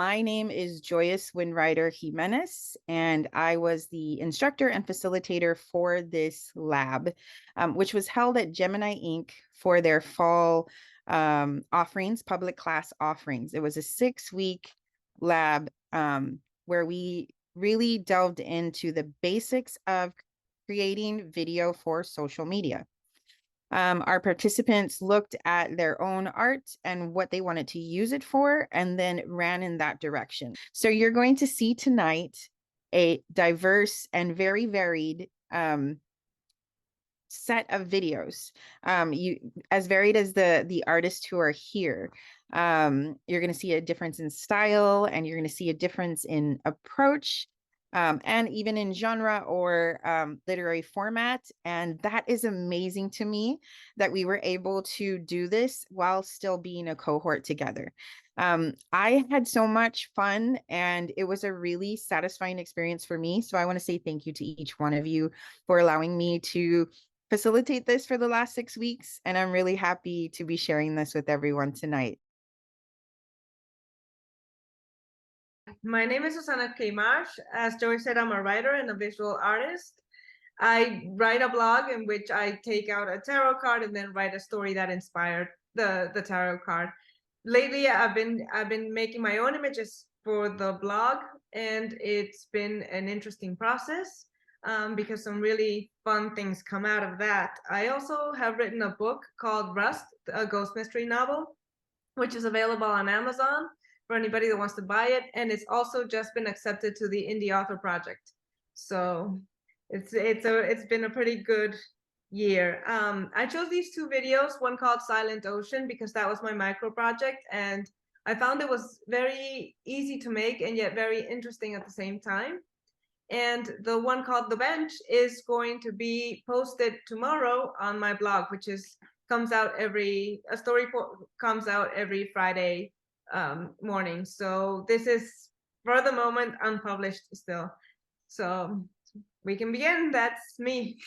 My name is Joyous Winrider Jimenez, and I was the instructor and facilitator for this lab, which was held at Gemini Inc. for their fall offerings, public class offerings. It was a 6-week lab where we really delved into the basics of creating video for social media. Our participants looked at their own art and what they wanted to use it for, and then ran in that direction. So you're going to see tonight a diverse and very varied set of videos, as varied as the artists who are here. You're going to see a difference in style, and you're going to see a difference in approach, and even in genre or literary format. And that is amazing to me that we were able to do this while still being a cohort together. I had so much fun, and it was a really satisfying experience for me. So I want to say thank you to each one of you for allowing me to facilitate this for the last 6 weeks. And I'm really happy to be sharing this with everyone tonight. My name is Susana Keimash. As Joey said, I'm a writer and a visual artist. I write a blog in which I take out a tarot card and then write a story that inspired the tarot card. Lately, I've been making my own images for the blog, and it's been an interesting process because some really fun things come out of that. I also have written a book called Rust, a ghost mystery novel, which is available on Amazon for anybody that wants to buy it, and it's also just been accepted to the Indie Author Project. So it's been a pretty good year. I chose these 2 videos, one called Silent Ocean because that was my micro project, and I found it was very easy to make and yet very interesting at the same time. And the one called The Bench is going to be posted tomorrow on my blog, which is comes out comes out every Friday morning. So this is for the moment unpublished still. So we can begin. That's me.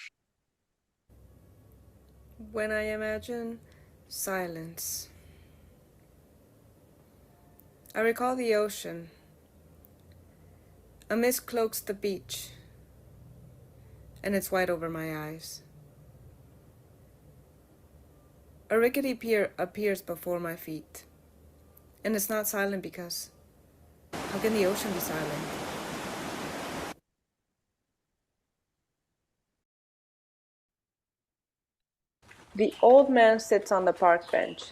When I imagine silence, I recall the ocean. A mist cloaks the beach, and it's white over my eyes. A rickety pier appears before my feet, and it's not silent because how can the ocean be silent? The old man sits on the park bench.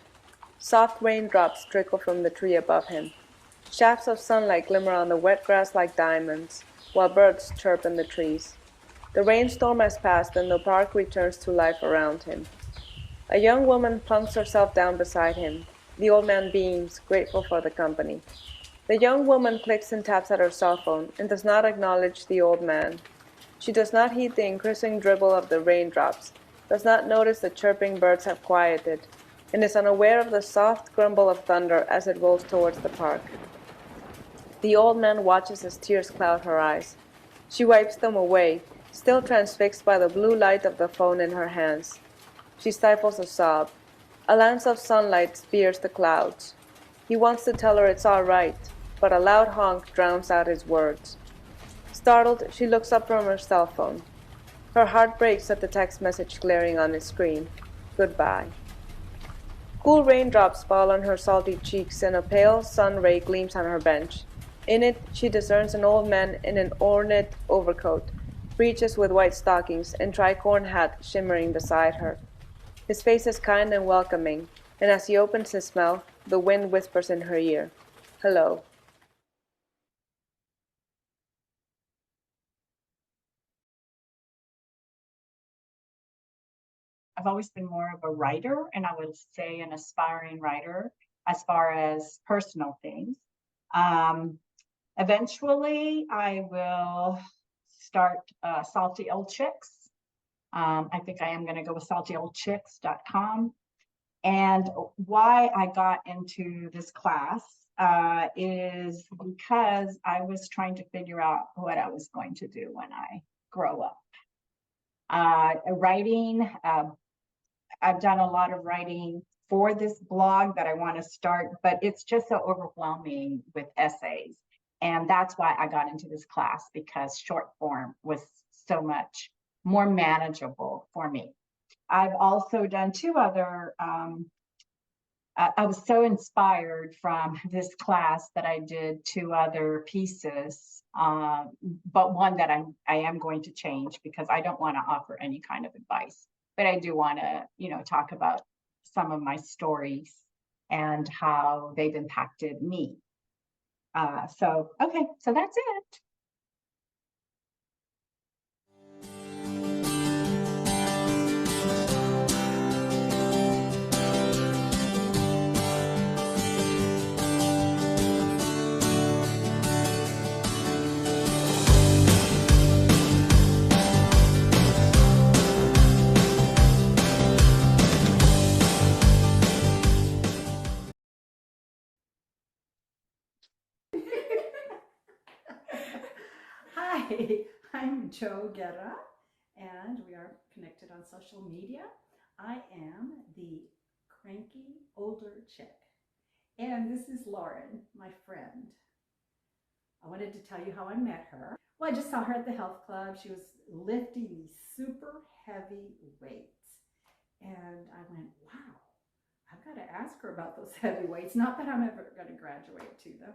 Soft raindrops trickle from the tree above him. Shafts of sunlight glimmer on the wet grass like diamonds, while birds chirp in the trees. The rainstorm has passed, and the park returns to life around him. A young woman plunks herself down beside him. The old man beams, grateful for the company. The young woman clicks and taps at her cell phone and does not acknowledge the old man. She does not heed the increasing dribble of the raindrops, does not notice the chirping birds have quieted, and is unaware of the soft grumble of thunder as it rolls towards the park. The old man watches as tears cloud her eyes. She wipes them away, still transfixed by the blue light of the phone in her hands. She stifles a sob. A lance of sunlight spears the clouds. He wants to tell her it's all right, but a loud honk drowns out his words. Startled, she looks up from her cell phone. Her heart breaks at the text message glaring on his screen. Goodbye. Cool raindrops fall on her salty cheeks, and a pale sun ray gleams on her bench. In it, she discerns an old man in an ornate overcoat, breeches with white stockings, and tricorn hat shimmering beside her. His face is kind and welcoming, and as he opens his mouth, the wind whispers in her ear, "Hello." I've always been more of a writer, and I would say an aspiring writer as far as personal things. Eventually, I will start Salty Old Chicks. I think I am going to go with saltyoldchicks.com. And why I got into this class is because I was trying to figure out what I was going to do when I grow up. Writing, I've done a lot of writing for this blog that I want to start, but it's just so overwhelming with essays. And that's why I got into this class, because short form was so much more manageable for me. I've also done two other, I was so inspired from this class that I did two other pieces, but one that I am going to change because I don't want to offer any kind of advice, but I do want to, talk about some of my stories and how they've impacted me. Okay, so that's it. Hi, I'm Jo Guerra, and we are connected on social media. I am the cranky older chick, and this is Lauren, my friend. I wanted to tell you how I met her. Well, I just saw her at the health club. She was lifting these super heavy weights, and I went, wow, I've got to ask her about those heavy weights. Not that I'm ever going to graduate to them.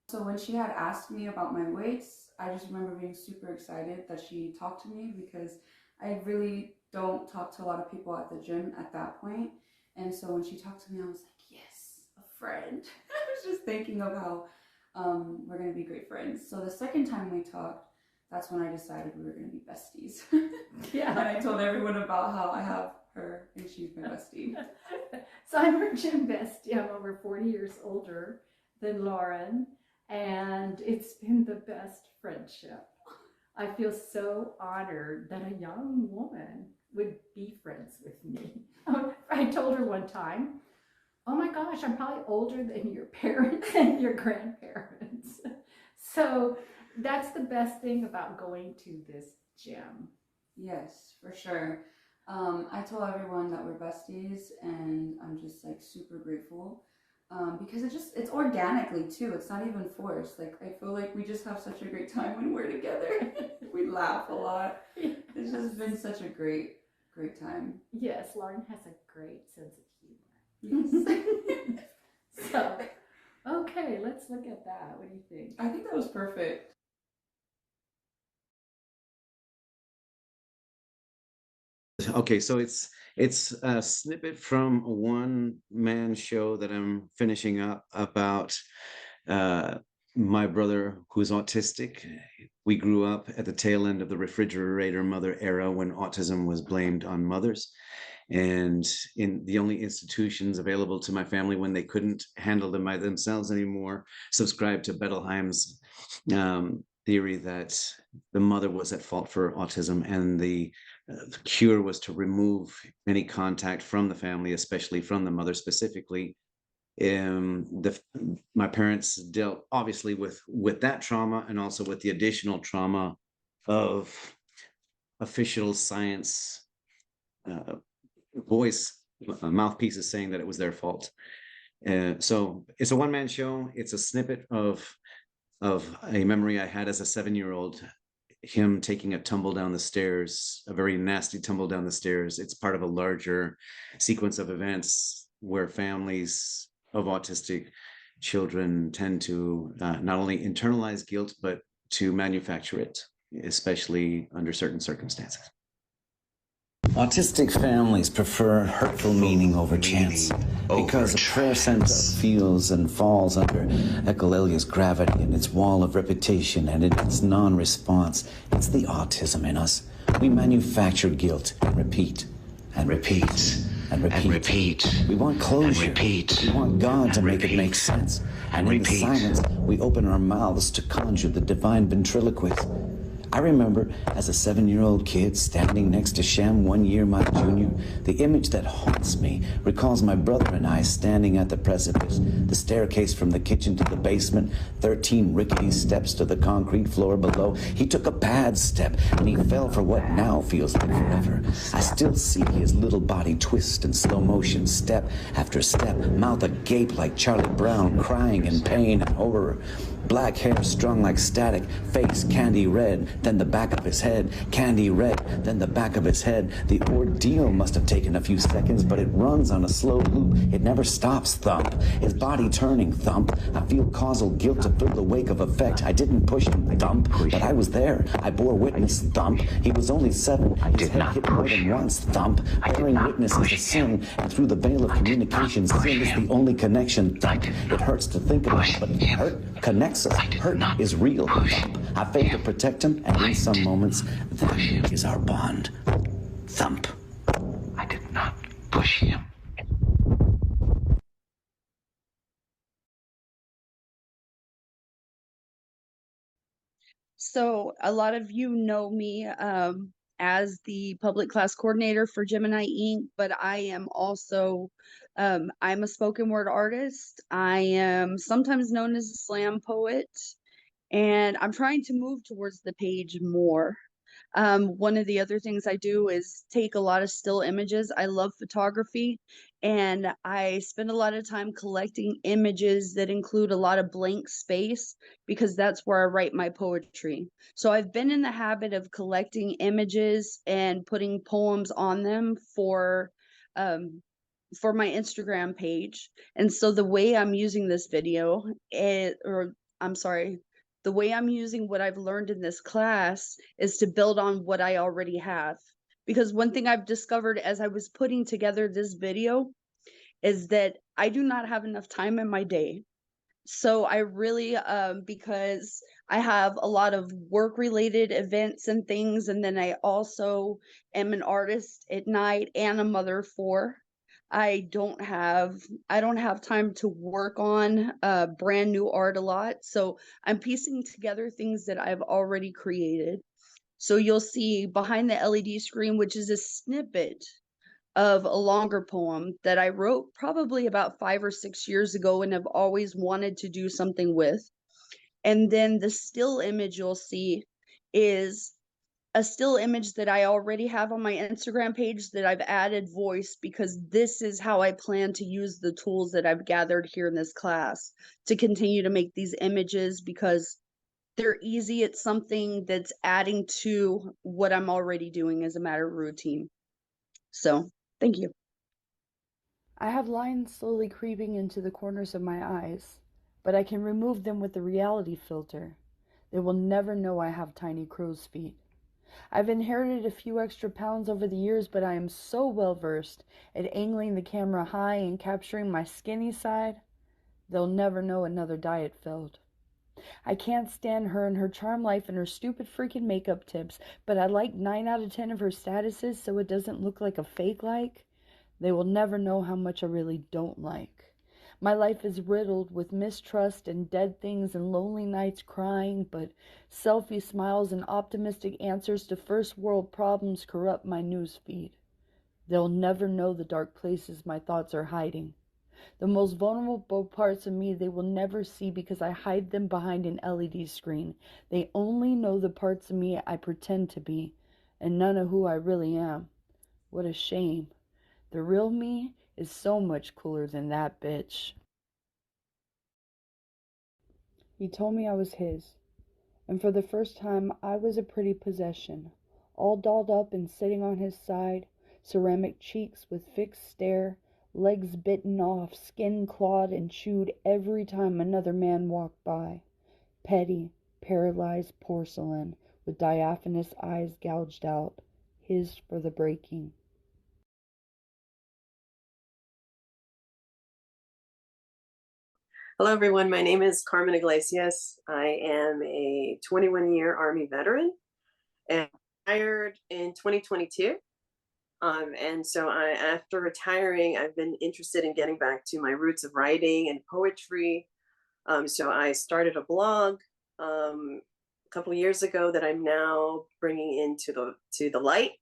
So when she had asked me about my weights, I just remember being super excited that she talked to me, because I really don't talk to a lot of people at the gym at that point. And so when she talked to me, I was like, yes, a friend. I was just thinking of how we're going to be great friends. So the second time we talked, that's when I decided we were going to be besties. Yeah. And I told everyone about how I have her and she's my bestie. So I'm her gym bestie. I'm over 40 years older than Lauren. And it's been the best friendship. I feel so honored that a young woman would be friends with me. I told her one time, oh my gosh, I'm probably older than your parents and your grandparents. So that's the best thing about going to this gym. Yes, for sure. I told everyone that we're besties, and I'm just like super grateful. Because it's organically too. It's not even forced. Like, I feel like we just have such a great time when we're together. We laugh a lot. It's just been such a great time. Yes, Lauren has a great sense of humor. Yes. So, okay, let's look at that. What do you think? I think that was perfect. Okay, so it's a snippet from a one-man show that I'm finishing up about my brother who's autistic. We grew up at the tail end of the refrigerator mother era when autism was blamed on mothers. And in the only institutions available to my family when they couldn't handle them by themselves anymore subscribed to Bettelheim's theory that the mother was at fault for autism, and the cure was to remove any contact from the family, especially from the mother specifically. My parents dealt obviously with that trauma, and also with the additional trauma of official science mouthpieces saying that it was their fault. So it's a one-man show. It's a snippet of a memory I had as a 7-year-old, him taking a tumble down the stairs, a very nasty tumble down the stairs. It's part of a larger sequence of events where families of autistic children tend to not only internalize guilt, but to manufacture it, especially under certain circumstances. Autistic families prefer hurtful meaning over chance, because a prayer center feels and falls under echolallia's gravity and its wall of repetition and in its non-response. It's the autism in us. We manufacture guilt and repeat and repeat and repeat and repeat. We want closure. And repeat. We want God to make it make sense. And in the silence, we open our mouths to conjure the divine ventriloquist. I remember as a 7-year-old kid standing next to Shem 1 year my junior, the image that haunts me recalls my brother and I standing at the precipice, the staircase from the kitchen to the basement, 13 rickety steps to the concrete floor below. He took a bad step and he fell for what now feels like forever. I still see his little body twist in slow motion, step after step, mouth agape like Charlie Brown, crying in pain and horror. Black hair strung like static, face candy red, then the back of his head, candy red, then the back of his head. The ordeal must have taken a few seconds, but it runs on a slow loop. It never stops, thump. His body turning, thump. I feel causal guilt to fill the wake of effect. I didn't push him, thump, but I was there. I bore witness, thump. He was only 7. His head hit more than once, thump. Bearing witness is a sin, and through the veil of communication, sin is the only connection, thump. It hurts to think about, but hurt connects us. Hurt is real, thump. I failed to protect him, and in some moments, that is our bond, thump. I did not push him. So a lot of you know me as the public class coordinator for Gemini Inc., but I am also, I'm a spoken word artist. I am sometimes known as a slam poet, and I'm trying to move towards the page more. One of the other things I do is take a lot of still images. I love photography, and I spend a lot of time collecting images that include a lot of blank space because that's where I write my poetry. So I've been in the habit of collecting images and putting poems on them for my Instagram page. And so the way I'm using this video, the way I'm using what I've learned in this class is to build on what I already have. Because one thing I've discovered as I was putting together this video is that I do not have enough time in my day. So I really, because I have a lot of work related events and things, and then I also am an artist at night and a mother of 4. I don't have time to work on brand new art a lot. So I'm piecing together things that I've already created. So you'll see behind the LED screen, which is a snippet of a longer poem that I wrote probably about 5 or 6 years ago and have always wanted to do something with. And then the still image you'll see is a still image that I already have on my Instagram page that I've added voice because this is how I plan to use the tools that I've gathered here in this class to continue to make these images because they're easy. It's something that's adding to what I'm already doing as a matter of routine. So, thank you. I have lines slowly creeping into the corners of my eyes, but I can remove them with the reality filter. They will never know I have tiny crow's feet. I've inherited a few extra pounds over the years, but I am so well versed at angling the camera high and capturing my skinny side, they'll never know another diet failed. I can't stand her and her charm life and her stupid freaking makeup tips, but I like 9 out of 10 of her statuses so it doesn't look like a fake like. They will never know how much I really don't like. My life is riddled with mistrust and dead things and lonely nights crying, but selfie smiles and optimistic answers to first world problems corrupt my newsfeed. They'll never know the dark places my thoughts are hiding. The most vulnerable parts of me they will never see because I hide them behind an LED screen. They only know the parts of me I pretend to be, and none of who I really am. What a shame. The real me is so much cooler than that bitch. He told me I was his, and for the first time I was a pretty possession, all dolled up and sitting on his side, ceramic cheeks with fixed stare, legs bitten off, skin clawed and chewed every time another man walked by. Petty, paralyzed porcelain with diaphanous eyes gouged out, his for the breaking. Hello, everyone. My name is Carmen Iglesias. I am a 21-year Army veteran and retired in 2022. And so after retiring, I've been interested in getting back to my roots of writing and poetry. So I started a blog couple years ago that I'm now bringing into the light.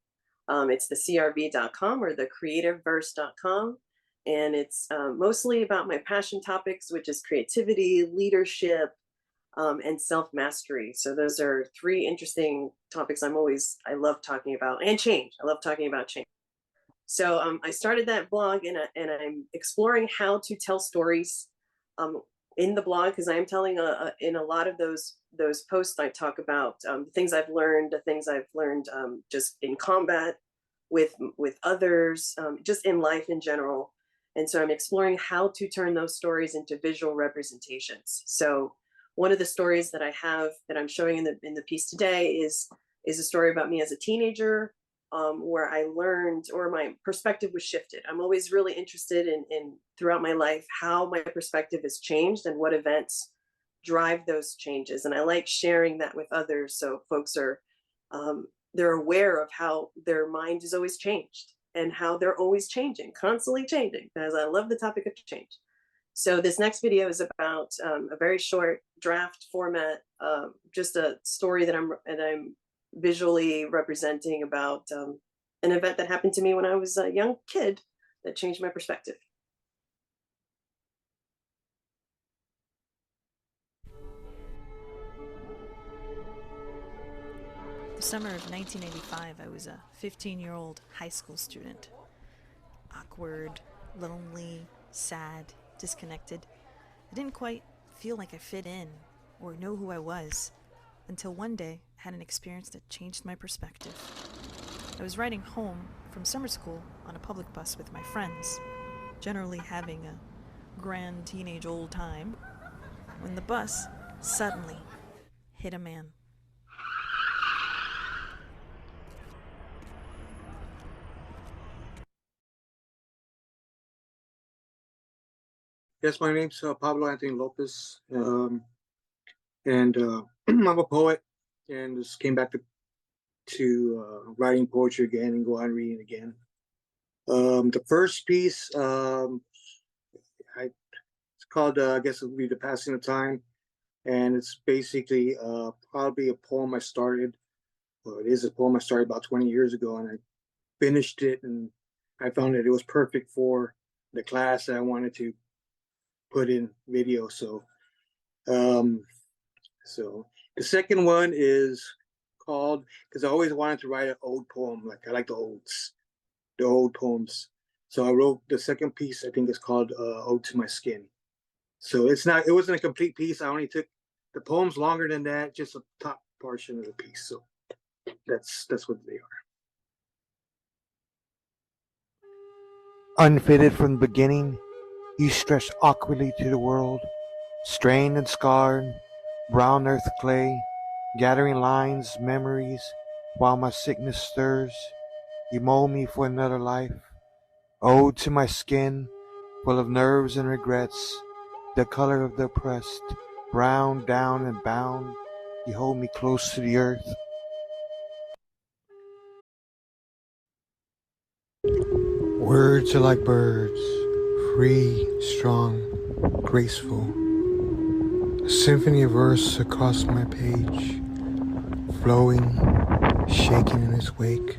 It's the crv.com or the creativeverse.com. And it's mostly about my passion topics, which is creativity, leadership, and self-mastery. So those are three interesting topics I love talking about, and change. I love talking about change. So I started that blog, and I'm exploring how to tell stories in the blog, because I am telling in a lot of those posts I talk about the things I've learned, just in combat with others, just in life in general. And so I'm exploring how to turn those stories into visual representations. So one of the stories that I have that I'm showing in the piece today is a story about me as a teenager, where I learned, or my perspective was shifted. I'm always really interested in throughout my life how my perspective has changed and what events drive those changes. And I like sharing that with others, so folks are they're aware of how their mind is always changed and how they're always changing, constantly changing, because I love the topic of change. So this next video is about a very short draft format, just a story that I'm visually representing about an event that happened to me when I was a young kid that changed my perspective. The summer of 1985, I was a 15-year-old high school student. Awkward, lonely, sad, disconnected. I didn't quite feel like I fit in or know who I was until one day I had an experience that changed my perspective. I was riding home from summer school on a public bus with my friends, generally having a grand teenage old time, when the bus suddenly hit a man. Yes, my name's Pablo Anthony Lopez, and I'm a poet, and just came back to writing poetry again and go on reading again. The first piece, it's called, I guess it would be The Passing of Time, and it's basically probably a poem I started, or it is a poem I started about 20 years ago, and I finished it, and I found that it was perfect for the class that I wanted to put in video. So the second one is called, because I always wanted to write an old poem, like I like the old poems. So I wrote the second piece, I think it's called Ode to My Skin. So it wasn't a complete piece. I only took the poems longer than that, just a top portion of the piece. So that's what they are. Unfitted from the beginning, you stretched awkwardly to the world, strained and scarred, brown earth clay, gathering lines, memories, while my sickness stirs. You mold me for another life. Ode to my skin, full of nerves and regrets, the color of the oppressed, brown, down, and bound. You hold me close to the earth. Words are like birds, free, strong, graceful. A symphony of verse across my page, flowing, shaking in its wake.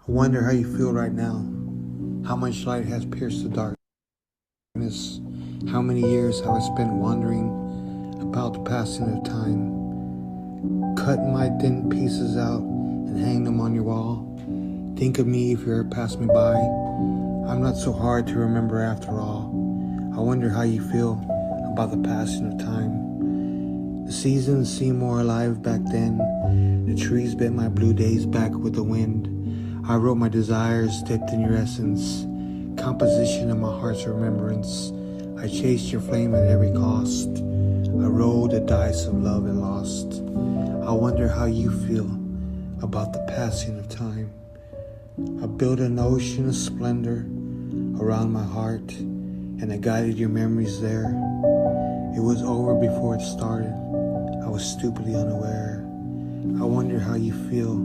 I wonder how you feel right now, how much light has pierced the darkness, how many years have I spent wondering about the passing of time. Cut my thin pieces out and hang them on your wall. Think of me if you ever pass me by. I'm not so hard to remember after all. I wonder how you feel about the passing of time. The seasons seemed more alive back then. The trees bent my blue days back with the wind. I wrote my desires dipped in your essence, composition of my heart's remembrance. I chased your flame at every cost. I rolled the dice of love and lost. I wonder how you feel about the passing of time. I built an ocean of splendor around my heart, and I guided your memories there. It was over before it started. I was stupidly unaware. I wonder how you feel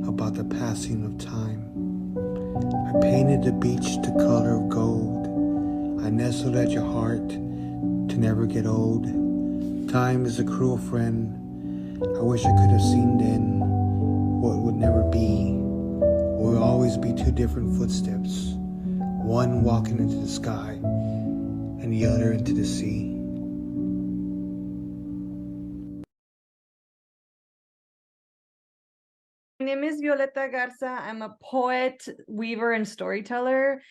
about the passing of time. I painted the beach the color of gold. I nestled at your heart to never get old. Time is a cruel friend. I wish I could have seen then what would never be. We'll always be two different footsteps, one walking into the sky and the other into the sea. My name is Violeta Garza. I'm a poet, weaver, and storyteller.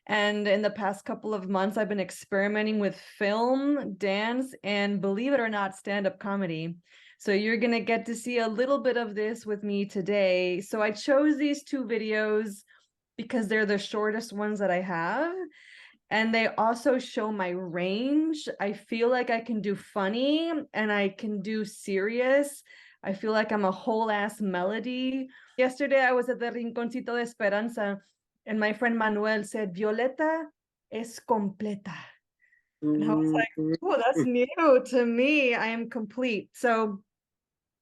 And in the past couple of months, I've been experimenting with film, dance, and believe it or not, stand-up comedy. So you're going to get to see a little bit of this with me today. So I chose these two videos because they're the shortest ones that I have. And they also show my range. I feel like I can do funny and I can do serious. I feel like I'm a whole ass melody. Yesterday, I was at the Rinconcito de Esperanza, and my friend Manuel said, Violeta es completa. And I was like, oh, that's new to me. I am complete. So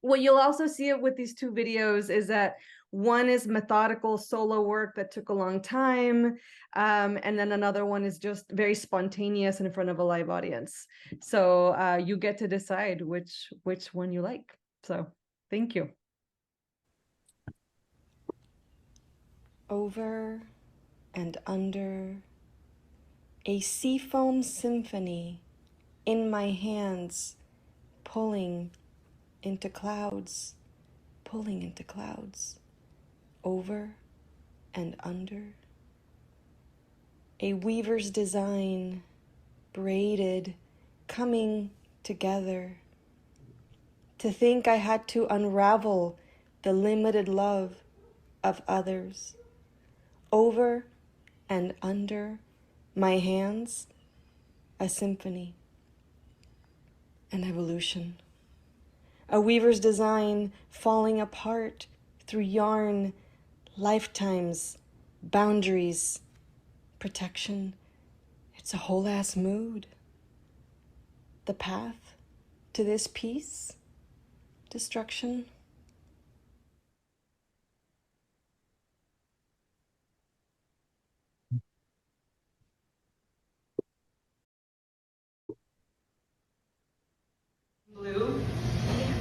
what you'll also see with these two videos is that one is methodical solo work that took a long time. And then another one is just very spontaneous in front of a live audience. So you get to decide which one you like. So thank you. Over and under, a seafoam symphony in my hands, pulling into clouds, pulling into clouds, over and under. A weaver's design, braided, coming together. To think I had to unravel the limited love of others. Over and under my hands, a symphony, an evolution. A weaver's design falling apart through yarn, lifetimes, boundaries, protection. It's a whole ass mood. The path to this peace, destruction.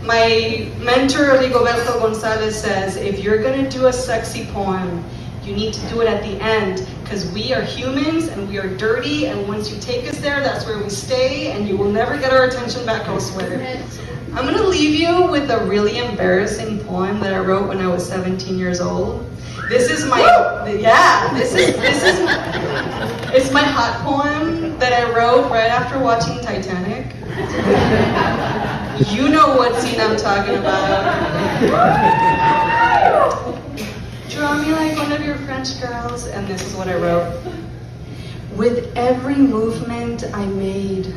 My mentor, Rigoberto Gonzalez, says, if you're gonna do a sexy poem, you need to do it at the end, because we are humans and we are dirty, and once you take us there, that's where we stay, and you will never get our attention back elsewhere. I'm gonna leave you with a really embarrassing poem that I wrote when I was 17 years old. This is my, it's my hot poem that I wrote right after watching Titanic. You know what scene I'm talking about. Draw me like one of your French girls, and this is what I wrote. With every movement I made,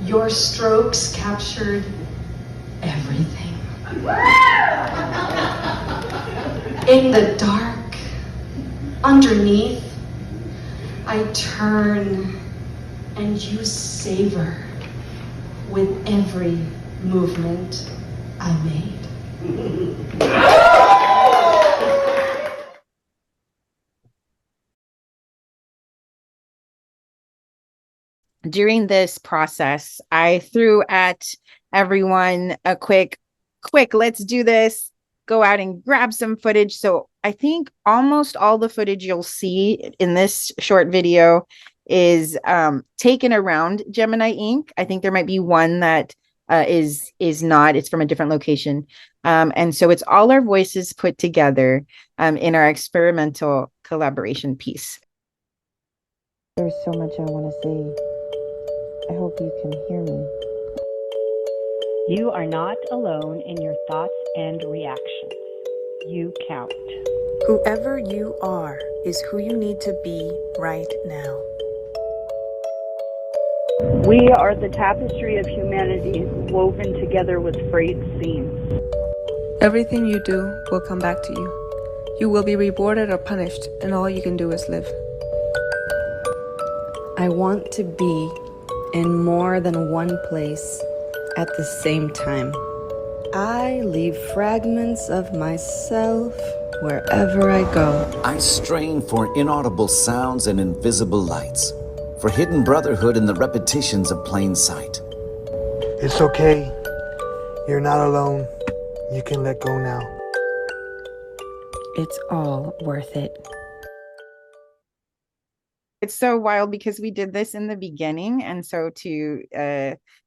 your strokes captured everything. In the dark, underneath, I turn and you savor with every movement I made. During this process, I threw at everyone a quick, let's do this, go out and grab some footage. So I think almost all the footage you'll see in this short video is taken around Gemini Ink. I think there might be one that is not, it's from a different location. And so it's all our voices put together in our experimental collaboration piece. There's so much I want to say. I hope you can hear me. You are not alone in your thoughts and reactions. You count. Whoever you are is who you need to be right now. We are the tapestry of humanity woven together with frayed seams. Everything you do will come back to you. You will be rewarded or punished, and all you can do is live. I want to be in more than one place at the same time. I leave fragments of myself wherever I go. I strain for inaudible sounds and invisible lights, for hidden brotherhood in the repetitions of plain sight. It's okay. You're not alone. You can let go now. It's all worth it. It's so wild because we did this in the beginning, and so to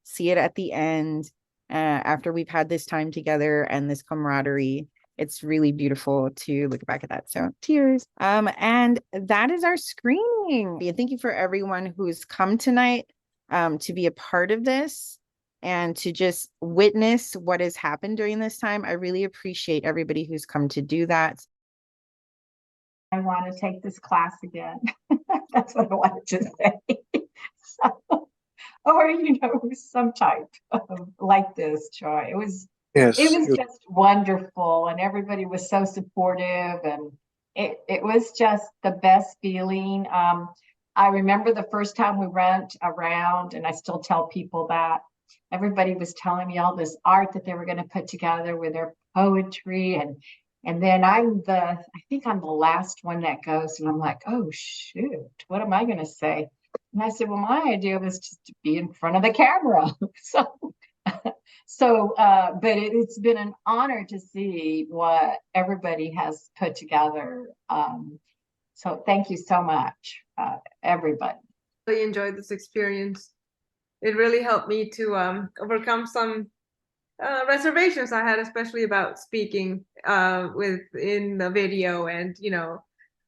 see it at the end after we've had this time together and this camaraderie, it's really beautiful to look back at that. So tears. And that is our screening. And thank you for everyone who's come tonight to be a part of this and to just witness what has happened during this time. I really appreciate everybody who's come to do that. I want to take this class again. That's what I wanted to say. So, or, some type of like this, Joy. It was just wonderful, and everybody was so supportive, and it was just the best feeling. I remember the first time we went around, and I still tell people that everybody was telling me all this art that they were going to put together with their poetry, and then I think I'm the last one that goes, and I'm like, oh shoot, what am I going to say? And I said, well, my idea was just to be in front of the camera. But it's been an honor to see what everybody has put together. So thank you so much, everybody. I really enjoyed this experience. It really helped me to overcome some reservations I had, especially about speaking in the video. And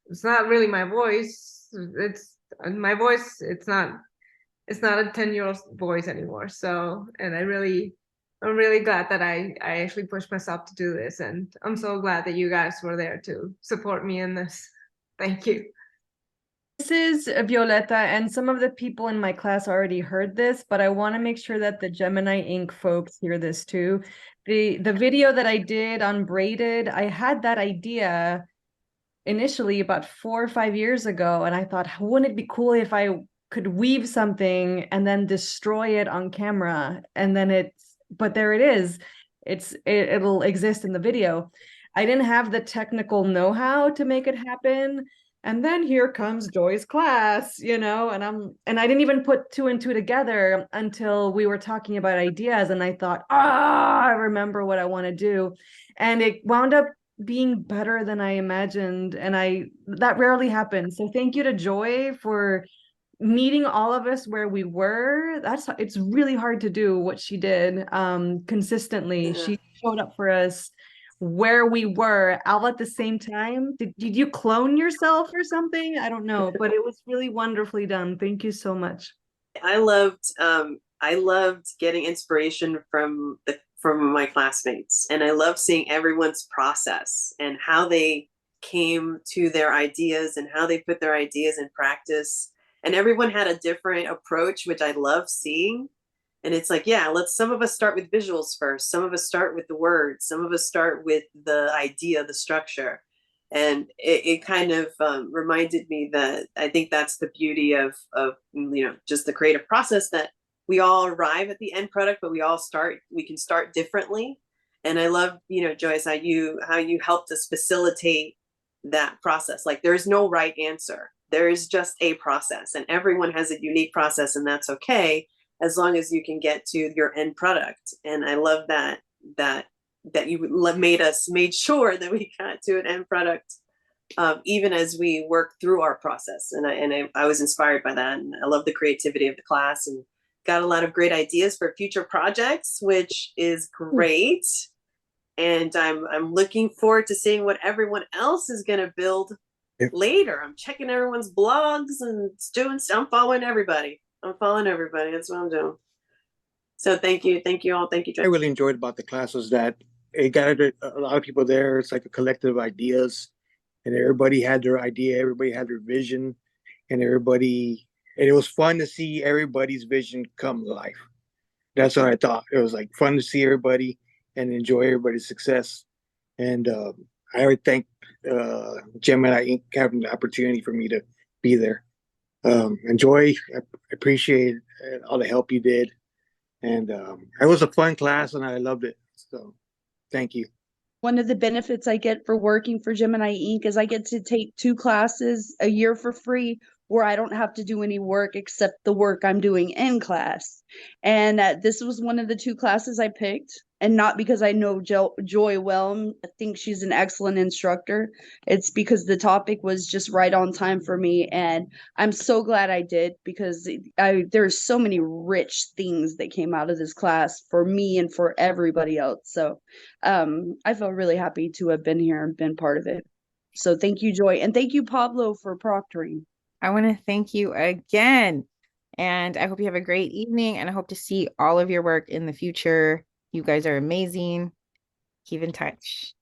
it's not really my voice. It's my voice. It's not a 10-year-old voice anymore. So, and I'm really glad that I actually pushed myself to do this, and I'm so glad that you guys were there to support me in this. Thank you. This is Violeta, and some of the people in my class already heard this, but I want to make sure that the Gemini Inc. folks hear this too. The video that I did on braided, I had that idea initially about 4 or 5 years ago, and I thought, wouldn't it be cool if I could weave something and then destroy it on camera? And then but there it is. It'll exist in the video. I didn't have the technical know-how to make it happen. And then here comes Joy's class, and I didn't even put 2 and 2 together until we were talking about ideas. And I thought, I remember what I want to do. And it wound up being better than I imagined. And that rarely happens. So thank you to Joy for meeting all of us where we were. It's really hard to do what she did consistently. Yeah. She showed up for us where we were all at the same time. Did you clone yourself or something? I don't know, but it was really wonderfully done. Thank you so much. I loved getting inspiration from my classmates, and I love seeing everyone's process and how they came to their ideas and how they put their ideas in practice. And everyone had a different approach, which I love seeing. And it's like, yeah, some of us start with visuals first. Some of us start with the words. Some of us start with the idea, the structure. And it kind of reminded me that I think that's the beauty of just the creative process, that we all arrive at the end product, but we can start differently. And I love, Joyce, how you helped us facilitate that process. Like, there's no right answer. There is just a process, and everyone has a unique process, and that's okay, as long as you can get to your end product. And I love that you made sure that we got to an end product, even as we work through our process. And I was inspired by that, and I love the creativity of the class, and got a lot of great ideas for future projects, which is great. And I'm looking forward to seeing what everyone else is going to build later. I'm checking everyone's blogs and I'm following everybody. That's what I'm doing. So thank you all. Thank you, Jeff. I really enjoyed about the class was that it got a lot of people there. It's like a collective of ideas, and everybody had their idea, everybody had their vision, and it was fun to see everybody's vision come to life. That's what I thought. It was like fun to see everybody and enjoy everybody's success. And I would thank Gemini Inc. having the opportunity for me to be there. Enjoy. I appreciate all the help you did. And it was a fun class, and I loved it. So thank you. One of the benefits I get for working for Gemini Inc. is I get to take 2 classes a year for free where I don't have to do any work except the work I'm doing in class. And this was one of the 2 classes I picked. And not because I know Joy well, I think she's an excellent instructor. It's because the topic was just right on time for me. And I'm so glad I did, because there's so many rich things that came out of this class for me and for everybody else. So I feel really happy to have been here and been part of it. So thank you, Joy. And thank you, Pablo, for proctoring. I want to thank you again. And I hope you have a great evening, and I hope to see all of your work in the future. You guys are amazing. Keep in touch.